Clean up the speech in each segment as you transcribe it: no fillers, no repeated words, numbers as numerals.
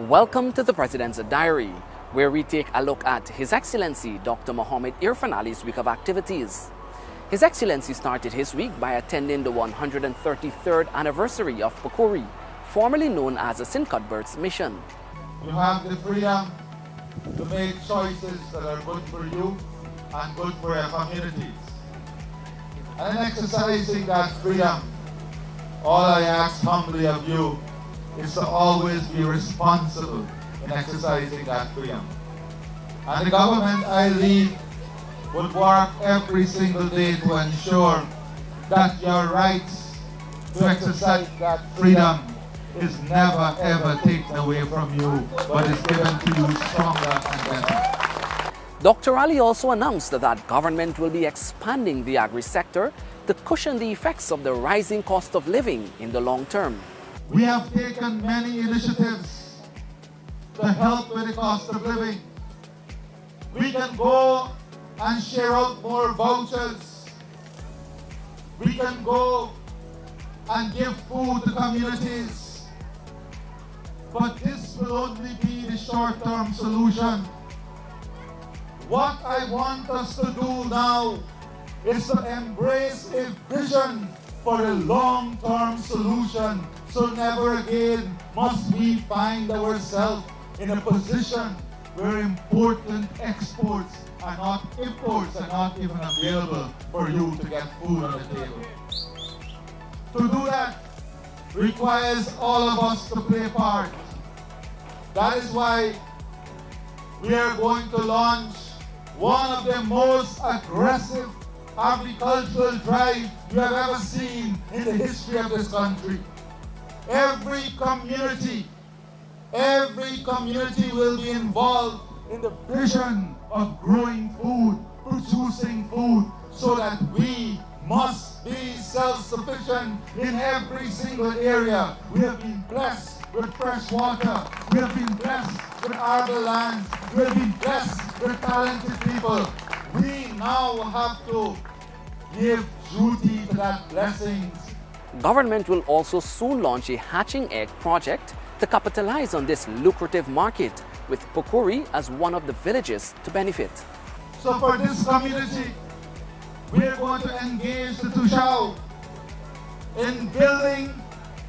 Welcome to the President's Diary, where we take a look at His Excellency Dr. President Irfaan Ali's week of activities. His Excellency started his week by attending the 133rd anniversary of Pakuri, formerly known as the St. Cuthbert's Mission. You have the freedom to make choices that are good for you and good for your communities. And in exercising that freedom, all I ask humbly of you is to always be responsible in exercising that freedom. And the government I lead would work every single day to ensure that your rights to exercise that freedom is never ever taken away from you, but is given to you stronger and better. Dr. Ali also announced that government will be expanding the agri-sector to cushion the effects of the rising cost of living in the long term. We have taken many initiatives to help with the cost of living. We can go and share out more vouchers. We can go and give food to communities. But this will only be the short-term solution. What I want us to do now is to embrace a vision for a long-term solution. So never again must we find ourselves in a position where important exports are not imports are not even available for you to get food on the table. To do that requires all of us to play part. That is why we are going to launch one of the most aggressive agricultural drives you have ever seen in the history of this country. Every community will be involved in the vision of growing food, producing food, so that we must be self-sufficient in every single area. We have been blessed with fresh water. We have been blessed with arable lands. We have been blessed with talented people. We now have to give duty to that blessings. Government will also soon launch a hatching egg project to capitalize on this lucrative market, with Pakuri as one of the villages to benefit. So for this community, we are going to engage the Tushao in building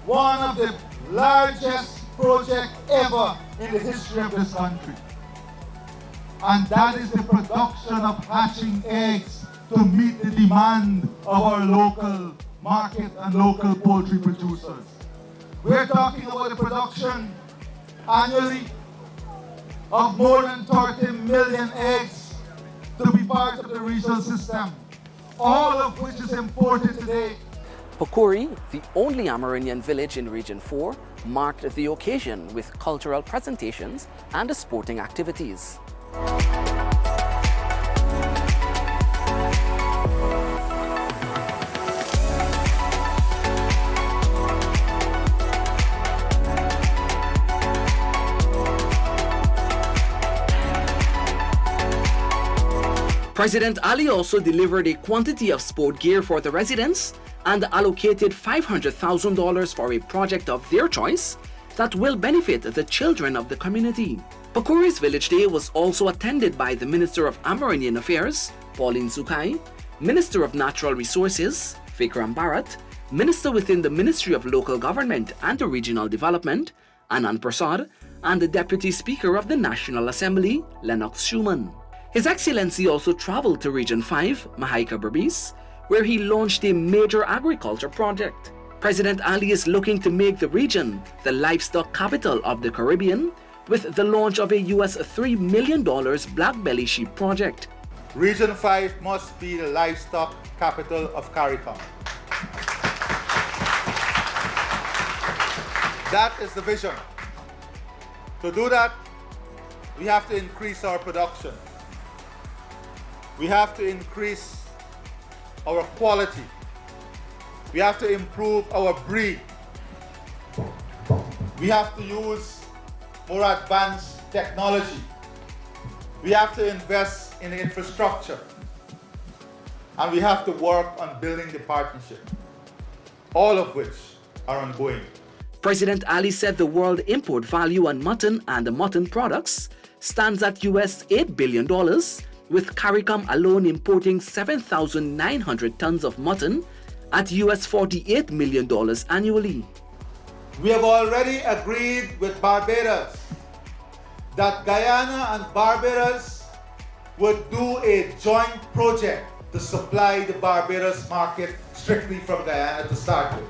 one of the largest projects ever in the history of this country. And that is the production of hatching eggs to meet the demand of our local market and local poultry producers. We're talking about the production annually of more than 30 million eggs to be part of the regional system, all of which is imported today. Pakuri, the only Amerindian village in Region 4, marked the occasion with cultural presentations and sporting activities. President Ali also delivered a quantity of sport gear for the residents and allocated $500,000 for a project of their choice that will benefit the children of the community. Pakuri's Village Day was also attended by the Minister of Amerindian Affairs, Pauline Sukai, Minister of Natural Resources, Vikram Bharat, Minister within the Ministry of Local Government and Regional Development, Anand Prasad, and the Deputy Speaker of the National Assembly, Lennox Schumann. His Excellency also traveled to Region 5, Mahaika Berbice, where he launched a major agriculture project. President Ali is looking to make the region the livestock capital of the Caribbean with the launch of a US $3 million black belly sheep project. Region 5 must be the livestock capital of CARICOM. That is the vision. To do that, we have to increase our production. We have to increase our quality. We have to improve our breed. We have to use more advanced technology. We have to invest in the infrastructure. And we have to work on building the partnership, all of which are ongoing. President Ali said the world import value on mutton and mutton products stands at US $8 billion, with CARICOM alone importing 7,900 tons of mutton at US $48 million annually. We have already agreed with Barbados that Guyana and Barbados would do a joint project to supply the Barbados market strictly from Guyana to start with.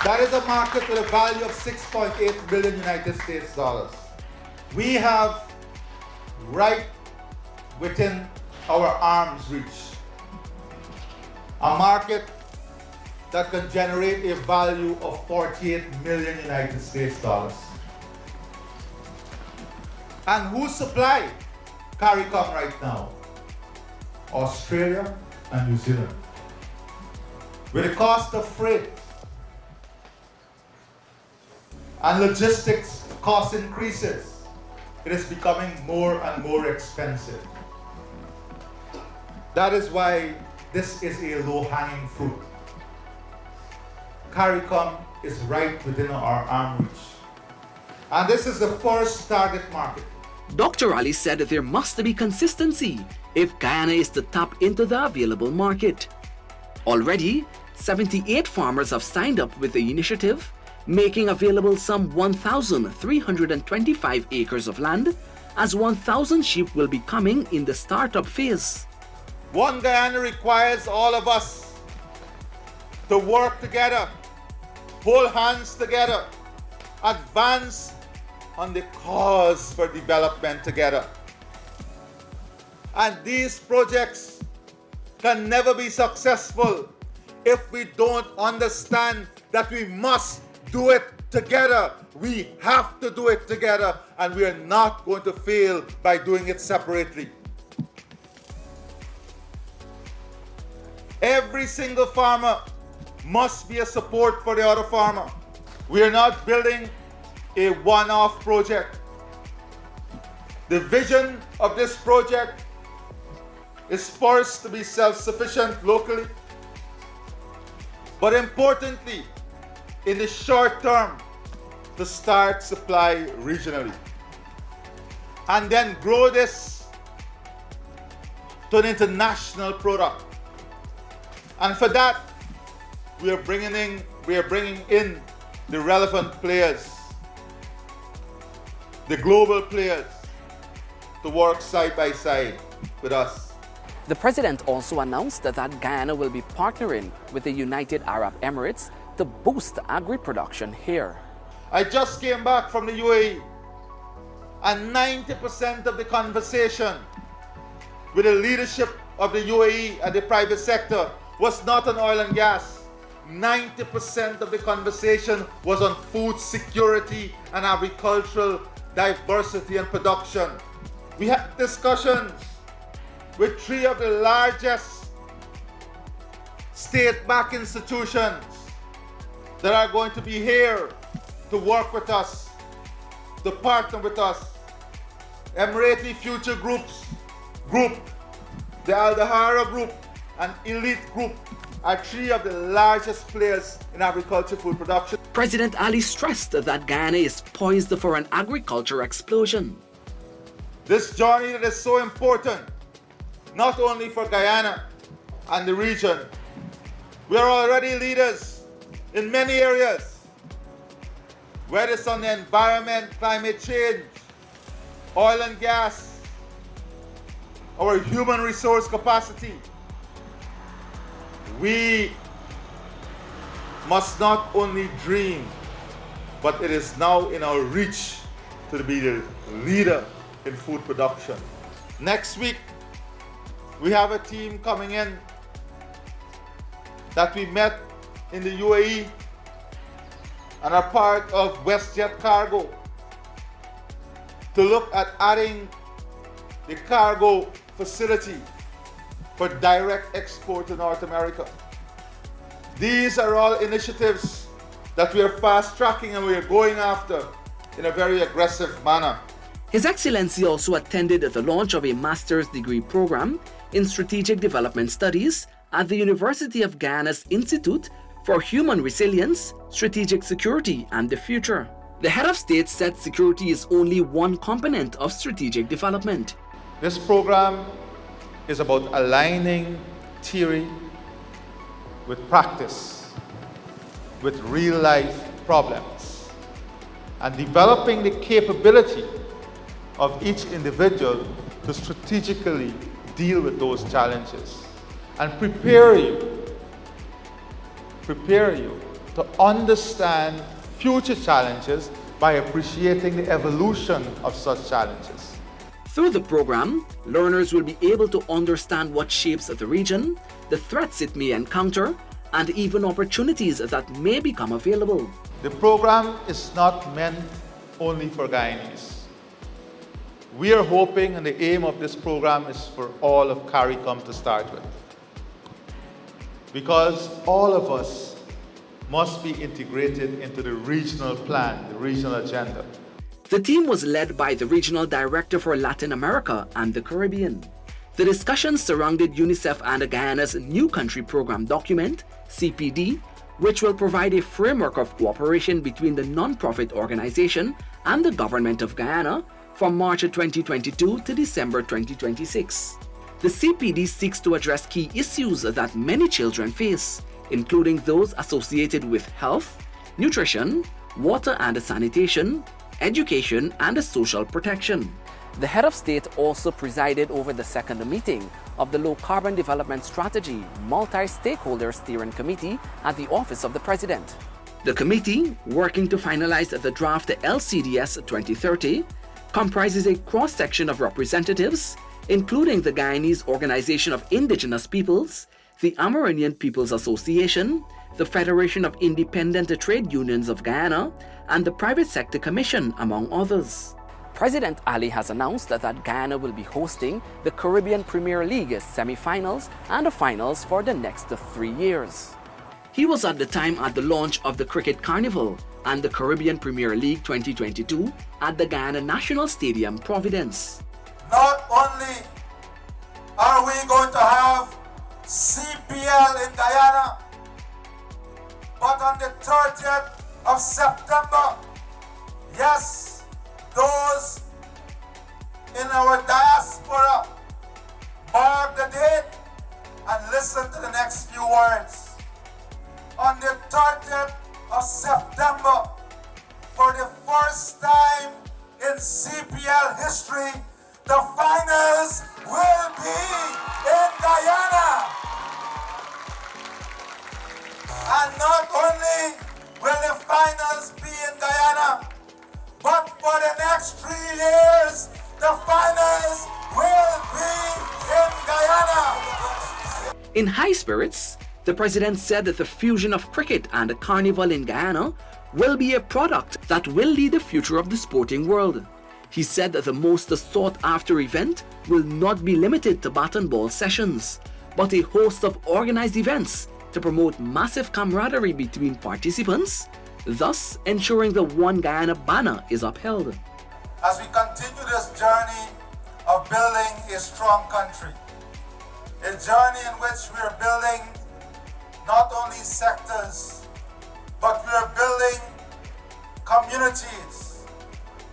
That is a market with a value of 6.8 billion United States dollars. We have right within our arm's reach a market that can generate a value of 48 million United States dollars. And who supply CARICOM right now? Australia and New Zealand. With the cost of freight and logistics cost increases, it is becoming more and more expensive. That is why this is a low-hanging fruit. CARICOM is right within our arm reach. And this is the first target market. Dr. Ali said that there must be consistency if Guyana is to tap into the available market. Already, 78 farmers have signed up with the initiative, making available some 1,325 acres of land, as 1,000 sheep will be coming in the startup phase. One Guyana requires all of us to work together, hold hands together, advance on the cause for development together. And these projects can never be successful if we don't understand that we must do it together. We have to do it together, and we are not going to fail by doing it separately. Every single farmer must be a support for the other farmer. We are not building a one-off project. The vision of this project is first to be self-sufficient locally, but importantly, in the short term, to start supply regionally, and then grow this to an international product. And for that, we are bringing in the relevant players, the global players, to work side by side with us. The president also announced that Guyana will be partnering with the United Arab Emirates to boost agri-production here. I just came back from the UAE, and 90% of the conversation with the leadership of the UAE and the private sector was not on oil and gas. 90% of the conversation was on food security and agricultural diversity and production. We had discussions with 3 of the largest state-backed institutions that are going to be here to work with us, to partner with us. Emirati Future Group, the Al Dahara Group, and Elite Group are 3 of the largest players in agricultural food production. President Ali stressed that Guyana is poised for an agriculture explosion. This journey that is so important, not only for Guyana and the region. We are already leaders in many areas, whether it's on the environment, climate change, oil and gas, our human resource capacity. We must not only dream, but it is now in our reach to be the leader in food production. Next week, we have a team coming in that we met in the UAE and are part of WestJet Cargo to look at adding the cargo facility for direct export to North America. These are all initiatives that we are fast-tracking and we are going after in a very aggressive manner. His Excellency also attended the launch of a master's degree program in strategic development studies at the University of Guyana's Institute for human resilience, strategic security, and the future. The head of state said security is only one component of strategic development. This program is about aligning theory with practice, with real-life problems, and developing the capability of each individual to strategically deal with those challenges and prepare you to understand future challenges by appreciating the evolution of such challenges. Through the program, learners will be able to understand what shapes the region, the threats it may encounter, and even opportunities that may become available. The program is not meant only for Guyanese. We are hoping, and the aim of this program is for all of CARICOM to start with. Because all of us must be integrated into the regional plan, the regional agenda. The team was led by the Regional Director for Latin America and the Caribbean. The discussions surrounded UNICEF and Guyana's New Country Program document, CPD, which will provide a framework of cooperation between the non-profit organization and the government of Guyana from March 2022 to December 2026. The CPD seeks to address key issues that many children face, including those associated with health, nutrition, water and sanitation, education, and social protection. The head of state also presided over the second meeting of the Low Carbon Development Strategy Multi-Stakeholder Steering Committee at the Office of the President. The committee, working to finalize the draft LCDS 2030, comprises a cross-section of representatives, including the Guyanese Organization of Indigenous Peoples, the Amerindian Peoples Association, the Federation of Independent Trade Unions of Guyana, and the Private Sector Commission, among others. President Ali has announced that Guyana will be hosting the Caribbean Premier League semi-finals and the finals for the next 3 years. He was at the time at the launch of the Cricket Carnival and the Caribbean Premier League 2022 at the Guyana National Stadium, Providence. Not only are we going to have CPL in Guyana, but on the 30th of September, yes, those in our diaspora, mark the date and listen to the next few words. On the 30th of September, for the first time in CPL history, the finals will be in Guyana. And not only will the finals be in Guyana, but for the next 3 years, the finals will be in Guyana. In high spirits, the president said that the fusion of cricket and the carnival in Guyana will be a product that will lead the future of the sporting world. He said that the most sought-after event will not be limited to bat and ball sessions, but a host of organized events to promote massive camaraderie between participants, thus ensuring the One Guyana banner is upheld. As we continue this journey of building a strong country, a journey in which we are building not only sectors, but we are building communities.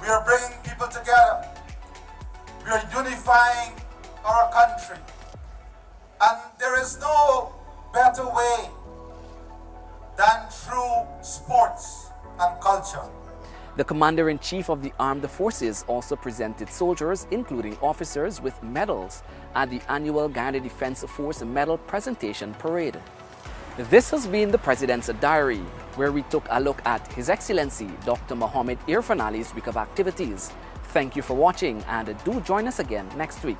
We are bringing people together. We are unifying our country. And there is no better way than through sports and culture. The Commander-in-Chief of the Armed Forces also presented soldiers, including officers, with medals at the annual Guyana Defense Force Medal Presentation Parade. This has been the President's Diary, where we took a look at His Excellency Dr. President Irfaan Ali's week of activities. Thank you for watching, and do join us again next week.